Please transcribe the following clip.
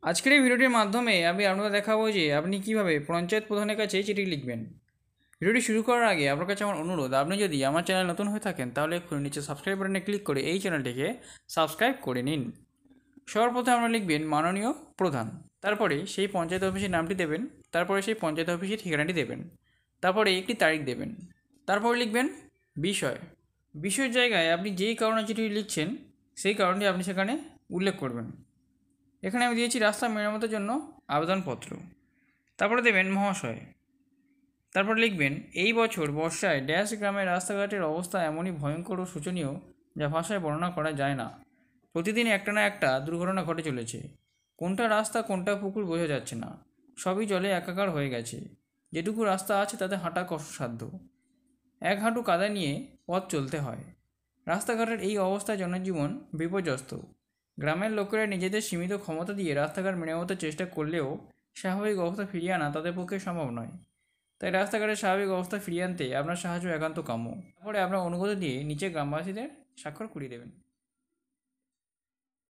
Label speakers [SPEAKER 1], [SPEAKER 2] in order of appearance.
[SPEAKER 1] আজকের এই ভিডিওটির মাধ্যমে আমি আপনাদের দেখাবো যে আপনি কীভাবে পঞ্চায়েত প্রধানের কাছে চিঠি লিখবেন। ভিডিওটি শুরু করার আগে আপনার কাছে আমার অনুরোধ, আপনি যদি আমার চ্যানেল নতুন হয়ে থাকেন তাহলে এক্ষুনি নিচে সাবস্ক্রাইব বাটনে ক্লিক করে এই চ্যানেলটিকে সাবস্ক্রাইব করে নিন। সবার প্রথমে আপনারা লিখবেন মাননীয় প্রধান, তারপরে সেই পঞ্চায়েত অফিসের নামটি দেবেন, তারপরে সেই পঞ্চায়েত অফিসের ঠিকানাটি দেবেন, তারপরে একটি তারিখ দেবেন, তারপরে লিখবেন বিষয়। বিষয়ের জায়গায় আপনি যেই কারণে চিঠি লিখছেন সেই কারণটি আপনি সেখানে উল্লেখ করবেন। এখানে আমি দিয়েছি রাস্তা মেরামতের জন্য আবেদনপত্র। তারপরে দেবেন মহাশয়। তারপর লিখবেন এই বছর বর্ষায় ড্যাশ গ্রামের রাস্তাঘাটের অবস্থা এমনই ভয়ঙ্কর ও শোচনীয় যা ভাষায় বর্ণনা করা যায় না। প্রতিদিন একটা না একটা দুর্ঘটনা ঘটে চলেছে। কোনটা রাস্তা কোনটা পুকুর বোঝা যাচ্ছে না, সবই জলে একাকার হয়ে গেছে। যেটুকু রাস্তা আছে তাতে হাঁটা কষ্টসাধ্য, এক হাঁটু কাদা নিয়ে পথ চলতে হয়। রাস্তাঘাটের এই অবস্থায় জনজীবন বিপর্যস্ত। গ্রামের লোকেরা নিজেদের সীমিত ক্ষমতা দিয়ে রাস্তাঘাট মেরামতের চেষ্টা করলেও স্বাভাবিক অবস্থা ফিরিয়ে আনা তাদের পক্ষে সম্ভব নয়। তাই রাস্তাঘাটের স্বাভাবিক অবস্থা ফিরিয়ে আনতে আপনার সাহায্য একান্ত কাম্য। তারপরে আপনার অনুমতি দিয়ে নিচে গ্রামবাসীদের স্বাক্ষর করিয়ে দেবেন।